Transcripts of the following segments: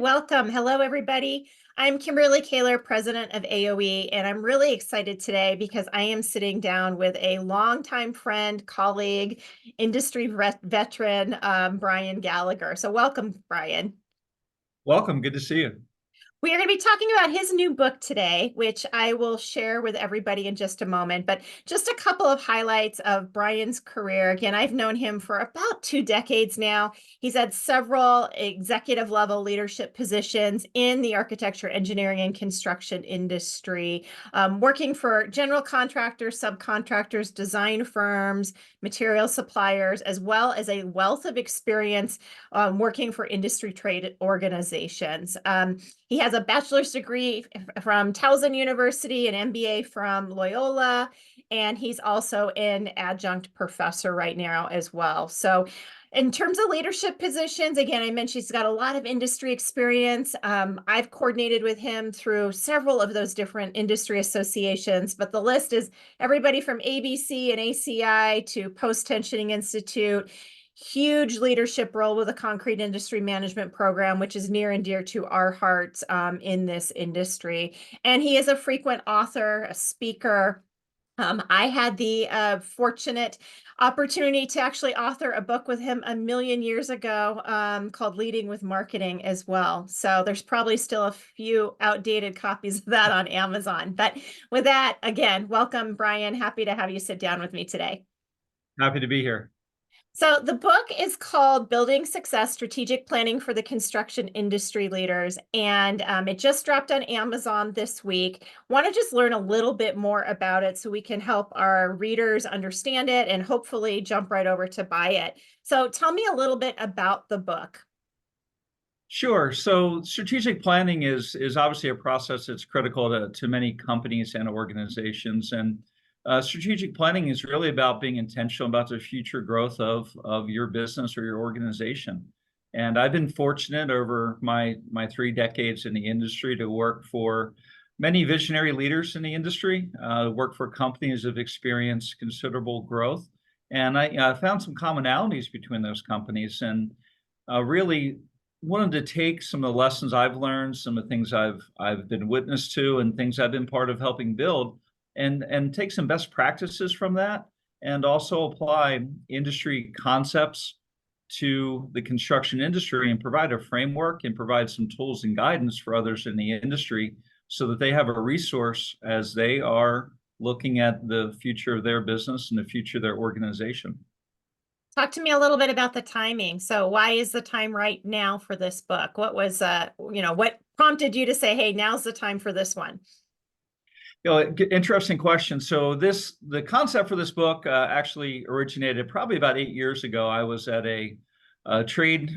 welcome. Hello, everybody. I'm Kimberly Kaler, president of AOE, and I'm really excited today because I am sitting down with a longtime friend, colleague, industry veteran, Brian Gallagher. So welcome, Brian. Welcome. Good to see you. We are going to be talking about his new book today, which I will share with everybody in just a moment. But just a couple of highlights of Brian's career. Again, I've known him for about 2 decades now. He's had several executive level leadership positions in the architecture, engineering, and construction industry, working for general contractors, subcontractors, design firms, material suppliers, as well as a wealth of experience working for industry trade organizations. He has a bachelor's degree from Towson University, an MBA from Loyola, and he's also an adjunct professor right now as well. So in terms of leadership positions, again, I mentioned he's got a lot of industry experience. I've coordinated with him through several of those different industry associations, but the list is everybody from ABC and ACI to Post Tensioning Institute. Huge leadership role with the concrete industry management program, which is near and dear to our hearts in this industry. And he is a frequent author, a speaker. I had the fortunate opportunity to actually author a book with him a million years ago called Leading with Marketing as well. So there's probably still a few outdated copies of that on Amazon. But with that, again, welcome, Brian. Happy to have you sit down with me today. Happy to be here. So the book is called Building Success: Strategic Planning for the Construction Industry Leaders, and it just dropped on Amazon this week. Want to just learn a little bit more about it so we can help our readers understand it and hopefully jump right over to buy it. So tell me a little bit about the book. Sure. So strategic planning is obviously a process that's critical to many companies and organizations. And strategic planning is really about being intentional about the future growth of your business or your organization. And I've been fortunate over my 3 decades in the industry to work for many visionary leaders in the industry, work for companies that have experienced considerable growth. And I found some commonalities between those companies and really wanted to take some of the lessons I've learned, some of the things I've been witness to, and things I've been part of helping build, and take some best practices from that, and also apply industry concepts to the construction industry and provide a framework and provide some tools and guidance for others in the industry so that they have a resource as they are looking at the future of their business and the future of their organization. Talk to me a little bit about the timing. So why is the time right now for this book? What was, what prompted you to say, hey, now's the time for this one? Interesting question. So the concept for this book actually originated probably about 8 years ago. I was at a trade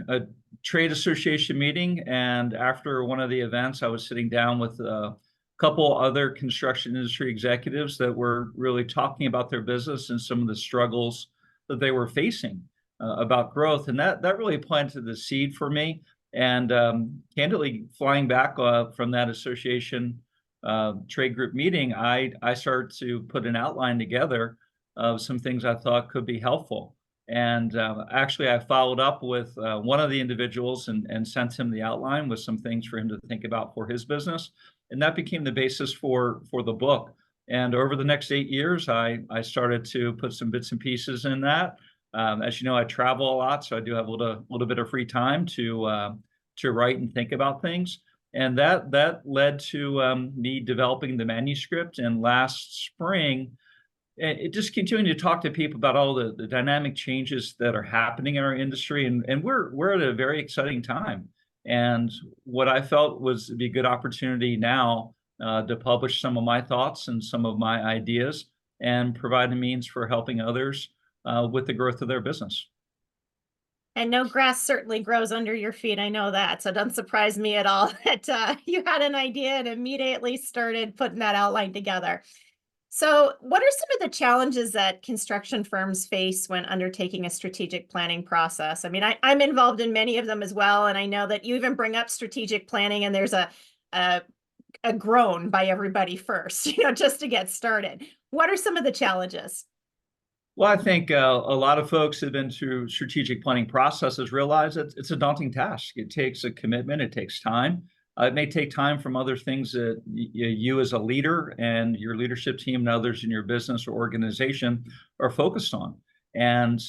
association meeting, and after one of the events, I was sitting down with a couple other construction industry executives that were really talking about their business and some of the struggles that they were facing about growth, and that really planted the seed for me. And candidly, flying back from that association trade group meeting, I started to put an outline together of some things I thought could be helpful. And actually, I followed up with one of the individuals and sent him the outline with some things for him to think about for his business. And that became the basis for the book. And over the next 8 years, I started to put some bits and pieces in that. As you know, I travel a lot, so I do have a little bit of free time to write and think about things. And that led to me developing the manuscript. And last spring, it just continuing to talk to people about all the dynamic changes that are happening in our industry. And we're at a very exciting time. And what I felt was be a good opportunity now to publish some of my thoughts and some of my ideas and provide a means for helping others with the growth of their business. And no grass certainly grows under your feet. I know that. So it doesn't surprise me at all that you had an idea and immediately started putting that outline together. So what are some of the challenges that construction firms face when undertaking a strategic planning process? I mean, I'm involved in many of them as well. And I know that you even bring up strategic planning and there's a groan by everybody first, just to get started. What are some of the challenges? Well, I think a lot of folks who have been through strategic planning processes realize that it's a daunting task. It takes a commitment, it takes time. It may take time from other things that you as a leader and your leadership team and others in your business or organization are focused on. And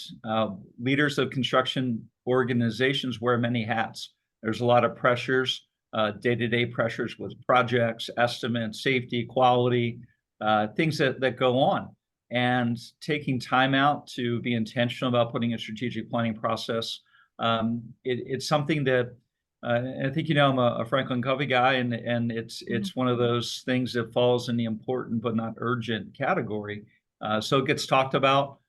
leaders of construction organizations wear many hats. There's a lot of pressures, day-to-day pressures with projects, estimates, safety, quality, things that go on. And taking time out to be intentional about putting a strategic planning process. It's something that I think, I'm a Franklin Covey guy, and it's one of those things that falls in the important but not urgent category. So it gets talked about.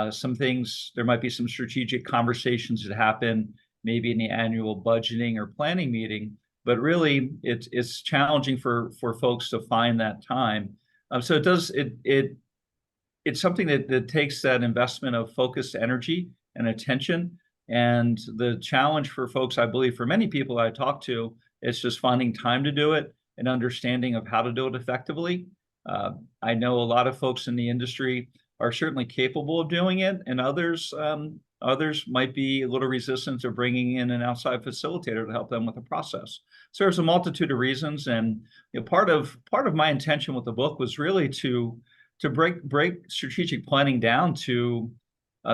Some things, there might be some strategic conversations that happen maybe in the annual budgeting or planning meeting, but really it's challenging for folks to find that time. So it's something that takes that investment of focused energy and attention. And the challenge for folks, I believe, for many people I talk to, is just finding time to do it and understanding of how to do it effectively. I know a lot of folks in the industry are certainly capable of doing it, and others might be a little resistant to bringing in an outside facilitator to help them with the process. So there's a multitude of reasons, and part of my intention with the book was really to break strategic planning down to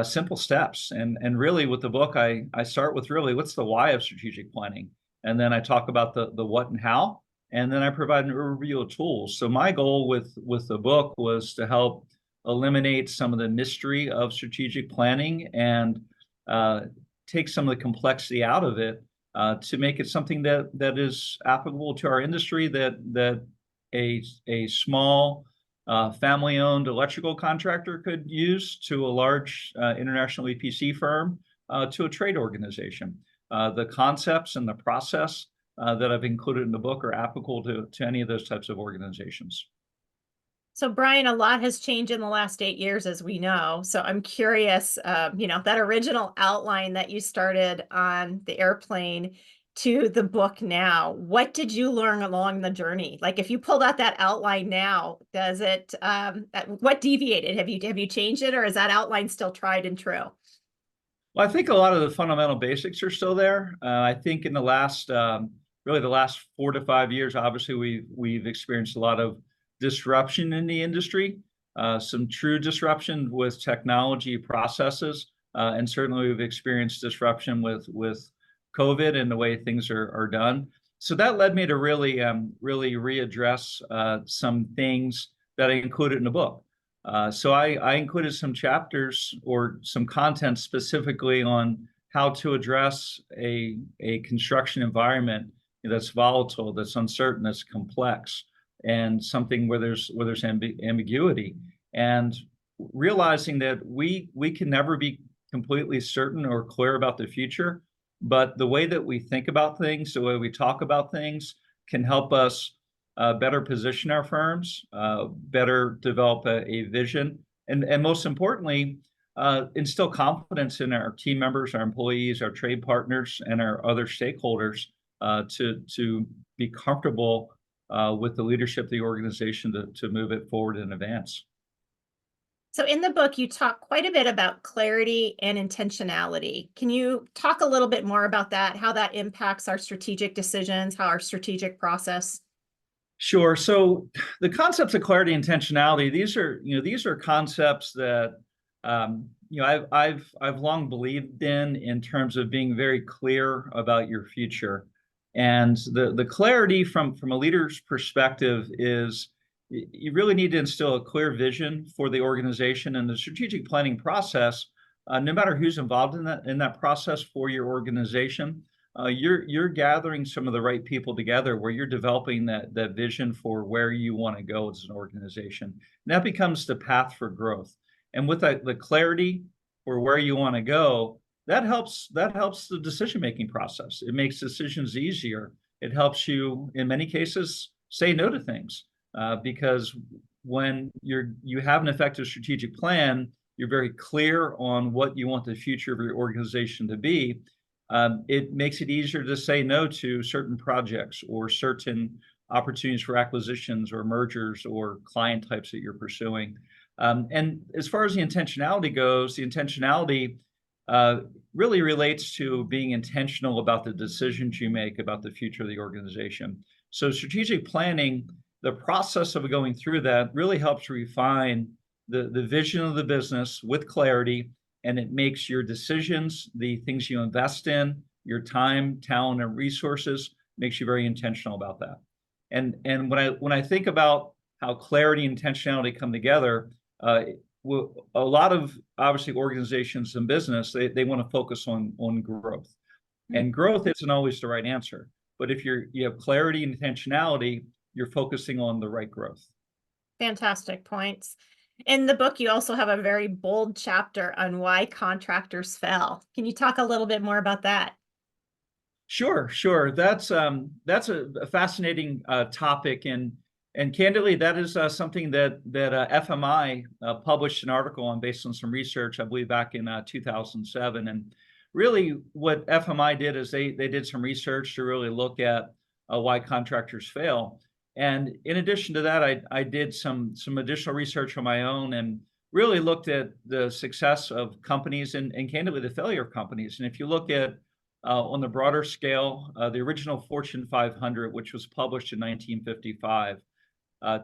simple steps. And really with the book, I start with really what's the why of strategic planning. And then I talk about the what and how, and then I provide an overview of tools. So my goal with the book was to help eliminate some of the mystery of strategic planning and take some of the complexity out of it to make it something that is applicable to our industry, that a small family-owned electrical contractor could use, to a large international EPC firm, to a trade organization. The concepts and the process that I've included in the book are applicable to any of those types of organizations. So Brian, a lot has changed in the last 8 years, as we know. So I'm curious, that original outline that you started on the airplane to the book now, what did you learn along the journey? Like, if you pulled out that outline now, does it, what deviated? Have you changed it, or is that outline still tried and true? Well, I think a lot of the fundamental basics are still there. I think in the last, really the last 4 to 5 years, obviously we've experienced a lot of disruption in the industry, some true disruption with technology processes, and certainly we've experienced disruption with COVID and the way things are done. So that led me to really readdress some things that I included in the book. So I included some chapters or some content specifically on how to address a construction environment that's volatile, that's uncertain, that's complex, and something where there's ambiguity, and realizing that we can never be completely certain or clear about the future, but the way that we think about things, the way we talk about things, can help us better position our firms, better develop a vision, and most importantly, instill confidence in our team members, our employees, our trade partners, and our other stakeholders to be comfortable with the leadership of the organization to move it forward and advance. So in the book, you talk quite a bit about clarity and intentionality. Can you talk a little bit more about that, how that impacts our strategic decisions, how our strategic process? Sure. So the concepts of clarity and intentionality, these are concepts that I've long believed in terms of being very clear about your future. And the clarity from a leader's perspective is you really need to instill a clear vision for the organization, and the strategic planning process, no matter who's involved in that process for your organization, you're gathering some of the right people together where you're developing that vision for where you want to go as an organization. And that becomes the path for growth. And with the clarity for where you want to go, that helps the decision-making process. It makes decisions easier. It helps you, in many cases, say no to things. Because when you have an effective strategic plan, you're very clear on what you want the future of your organization to be. It makes it easier to say no to certain projects or certain opportunities for acquisitions or mergers or client types that you're pursuing. And as far as the intentionality goes, the intentionality uh, really relates to being intentional about the decisions you make about the future of the organization. So strategic planning, the process of going through that really helps refine the vision of the business with clarity, and it makes your decisions, the things you invest in, your time, talent, and resources, makes you very intentional about that. And when I think about how clarity and intentionality come together, uh, a lot of obviously organizations and business, they want to focus on growth, and growth isn't always the right answer. But if you have clarity and intentionality, you're focusing on the right growth. Fantastic points. In the book, you also have a very bold chapter on why contractors fell. Can you talk a little bit more about that? Sure, sure. That's a fascinating topic, and candidly, that is something that FMI published an article on based on some research, I believe, back in 2007. And really, what FMI did is they did some research to really look at why contractors fail. And in addition to that, I did some additional research on my own and really looked at the success of companies and candidly the failure of companies. And if you look at on the broader scale, the original Fortune 500, which was published in 1955,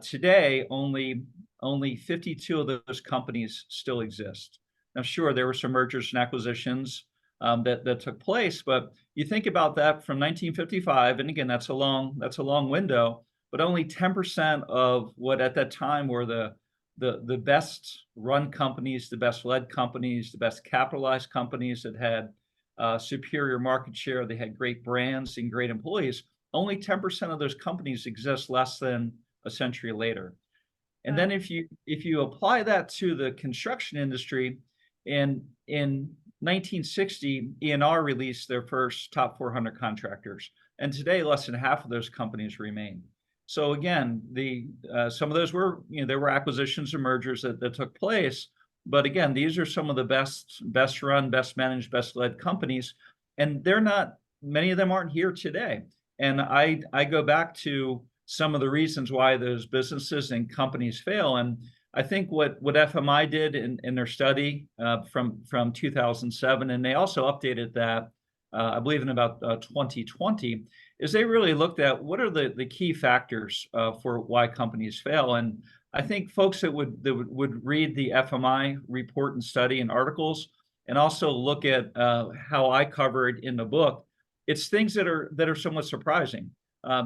today only 52 of those companies still exist. Now, sure, there were some mergers and acquisitions that took place, but you think about that from 1955, and again, that's a long window, but only 10% of what at that time were the best run companies, the best led companies, the best capitalized companies that had superior market share. They had great brands and great employees. Only 10% of those companies exist less than a century later. And then if you apply that to the construction industry, in 1960, ENR released their first top 400 contractors, and today less than half of those companies remain. So again, some of those were, there were acquisitions and mergers that took place, but again, these are some of the best run, best managed, best led companies, and many of them aren't here today. And I go back to some of the reasons why those businesses and companies fail. And I think what FMI did in their study from 2007, and they also updated that, I believe in about 2020, is they really looked at what are the key factors for why companies fail. And I think folks that would read the FMI report and study and articles, and also look at how I cover it in the book, it's things that are somewhat surprising.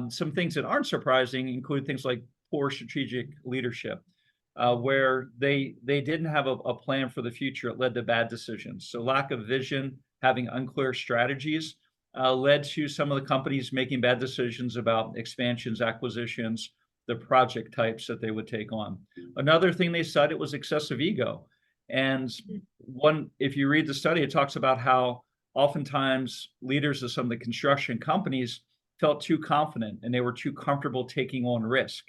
Some things that aren't surprising include things like poor strategic leadership, where they didn't have a plan for the future. It led to bad decisions. So lack of vision, having unclear strategies, led to some of the companies making bad decisions about expansions, acquisitions, the project types that they would take on. Another thing they cited was excessive ego. And if you read the study, it talks about how oftentimes leaders of some of the construction companies felt too confident and they were too comfortable taking on risk.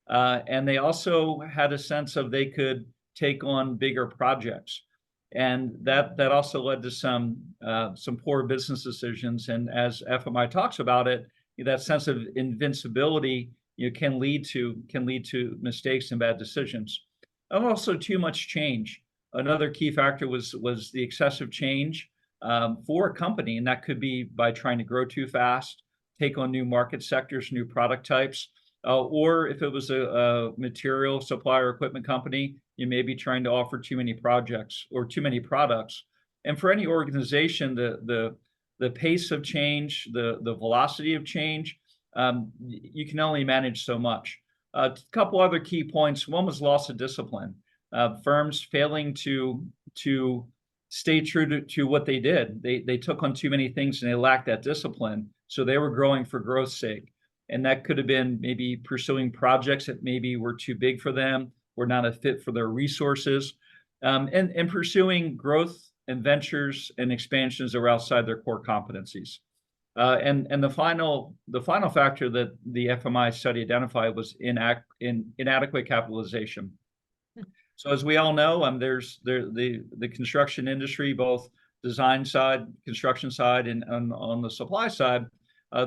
And they also had a sense of they could take on bigger projects. And that also led to some poor business decisions. And as FMI talks about it, that sense of invincibility can lead to mistakes and bad decisions. And also too much change. Another key factor was the excessive change for a company, and that could be by trying to grow too fast, take on new market sectors, new product types, or if it was a material supplier equipment company, you may be trying to offer too many projects or too many products. And for any organization, the pace of change, the velocity of change, you can only manage so much. A couple other key points. One was loss of discipline. Firms failing to stay true to what they did. They took on too many things and they lacked that discipline. So they were growing for growth's sake. And that could have been maybe pursuing projects that maybe were too big for them, were not a fit for their resources, and pursuing growth and ventures and expansions that were outside their core competencies. And the final factor that the FMI study identified was inadequate capitalization. So as we all know, there's the construction industry, both design side, construction side, and on the supply side,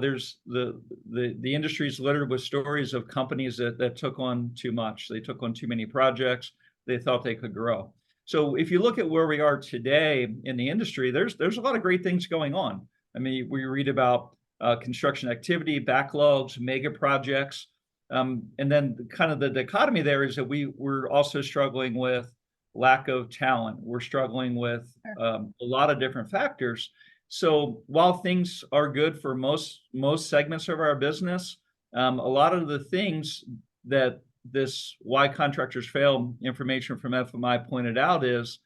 there's the industry is littered with stories of companies that took on too much. They took on too many projects. they thought they could grow. So if you look at where we are today in the industry, there's a lot of great things going on. I mean, we read about construction activity, backlogs, mega projects, and then kind of the dichotomy there is that we're also struggling with lack of talent. We're struggling with a lot of different factors. So while things are good for most segments of our business, a lot of the things that this why contractors fail information from FMI pointed out is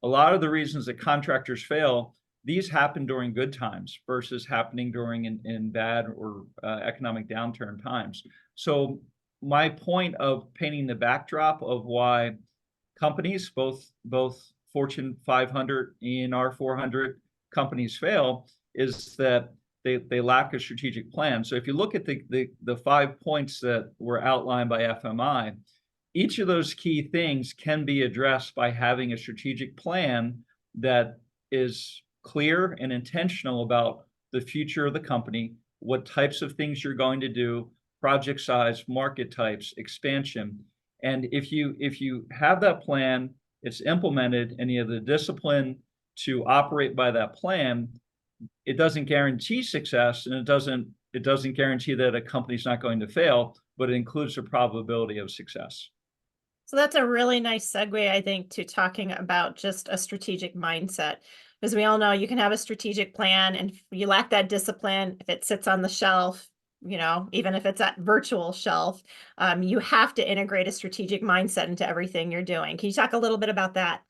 a lot of the reasons that contractors fail, these happen during good times versus happening during in bad or economic downturn times. So my point of painting the backdrop of why companies, both Fortune 500 and ENR 400 companies fail, is that they lack a strategic plan. So if you look at the 5 points that were outlined by FMI, each of those key things can be addressed by having a strategic plan that is clear and intentional about the future of the company, what types of things you're going to do, project size, market types, expansion. And if you have that plan, it's implemented, and you have the discipline to operate by that plan, it doesn't guarantee success, and it doesn't guarantee that a company's not going to fail, but it includes the probability of success. So that's a really nice segue, I think, to talking about just a strategic mindset. Because we all know you can have a strategic plan, and if you lack that discipline, if it sits on the shelf, even if it's that virtual shelf, you have to integrate a strategic mindset into everything you're doing. Can you talk a little bit about that?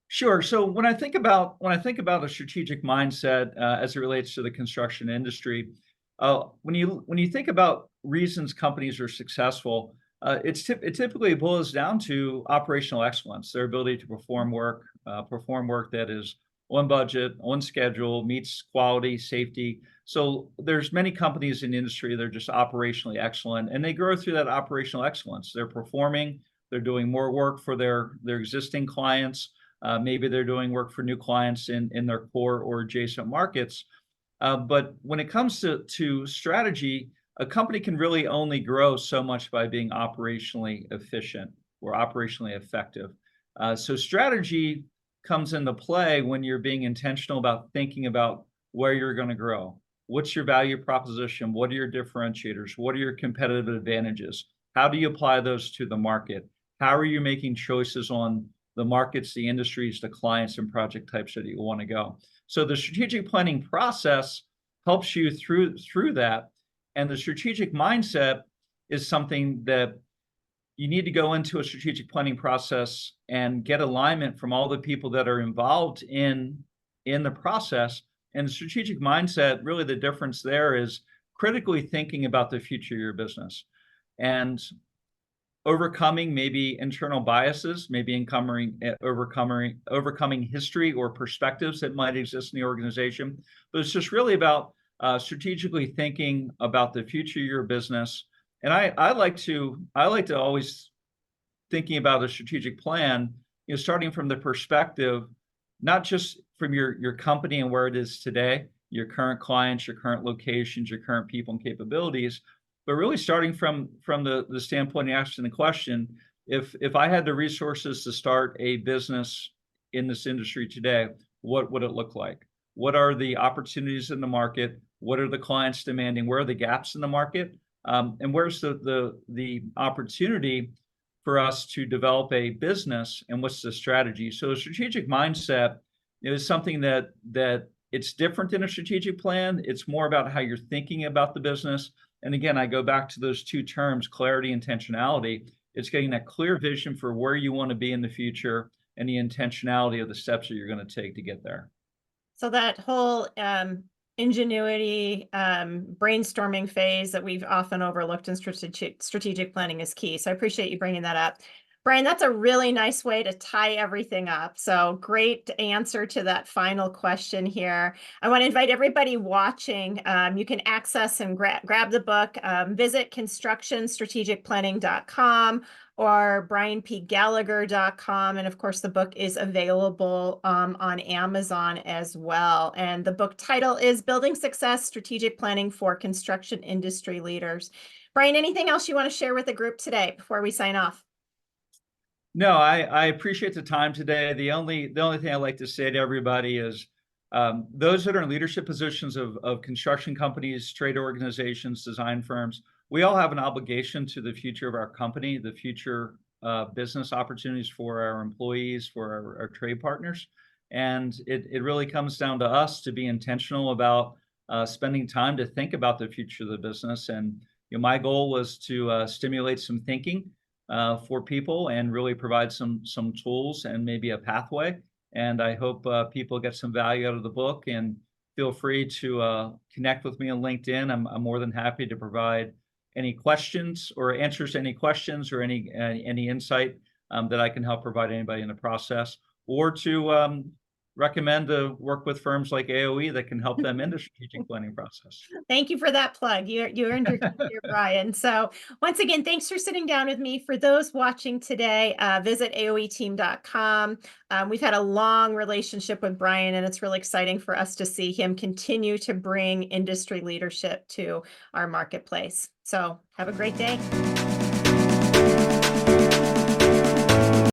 Sure. So when I think about a strategic mindset as it relates to the construction industry, when you think about reasons companies are successful, it typically boils down to operational excellence, their ability to perform work that is on budget, on schedule, meets quality, safety. So there's many companies in the industry that are just operationally excellent, and they grow through that operational excellence. They're performing, they're doing more work for their existing clients. Maybe they're doing work for new clients in their core or adjacent markets. But when it comes to strategy, a company can really only grow so much by being operationally efficient or operationally effective. So strategy comes into play when you're being intentional about thinking about where you're going to grow. What's your value proposition? What are your differentiators? What are your competitive advantages? How do you apply those to the market? How are you making choices on the markets, the industries, the clients, and project types that you want to go? So the strategic planning process helps you through that. And the strategic mindset is something that you need to go into a strategic planning process and get alignment from all the people that are involved in the process. And the strategic mindset, really the difference there is critically thinking about the future of your business and overcoming maybe internal biases, maybe overcoming history or perspectives that might exist in the organization. But it's just really about strategically thinking about the future of your business. And I like to always thinking about a strategic plan, starting from the perspective, not just from your company and where it is today, your current clients, your current locations, your current people and capabilities, but really starting from the standpoint of asking the question, if I had the resources to start a business in this industry today, what would it look like? What are the opportunities in the market? What are the clients demanding? Where are the gaps in the market? And where's the opportunity for us to develop a business, and what's the strategy? So a strategic mindset is something that it's different than a strategic plan. It's more about how you're thinking about the business. And again, I go back to those two terms, clarity, intentionality. It's getting that clear vision for where you want to be in the future and the intentionality of the steps that you're going to take to get there. So that whole ingenuity, brainstorming phase that we've often overlooked in strategic planning is key. So I appreciate you bringing that up. Brian, that's a really nice way to tie everything up. So great answer to that final question here. I want to invite everybody watching. You can access and grab the book. Visit constructionstrategicplanning.com or brianpgallagher.com. And of course, the book is available on Amazon as well. And the book title is Building Success, Strategic Planning for Construction Industry Leaders. Brian, anything else you want to share with the group today before we sign off? No, I appreciate the time today. The only thing I'd like to say to everybody is those that are in leadership positions of construction companies, trade organizations, design firms, we all have an obligation to the future of our company, the future business opportunities for our employees, for our trade partners. And it really comes down to us to be intentional about spending time to think about the future of the business. And my goal was to stimulate some thinking for people and really provide some tools and maybe a pathway. And I hope people get some value out of the book, and feel free to connect with me on LinkedIn. I'm more than happy to provide any questions or answers to any questions or any insight that I can help provide anybody in the process, or to recommend to work with firms like AOE that can help them in the strategic planning process. Thank you for that plug. You earned your keep here, Brian. So once again, thanks for sitting down with me. For those watching today, visit aoeteam.com. We've had a long relationship with Brian, and it's really exciting for us to see him continue to bring industry leadership to our marketplace. So have a great day.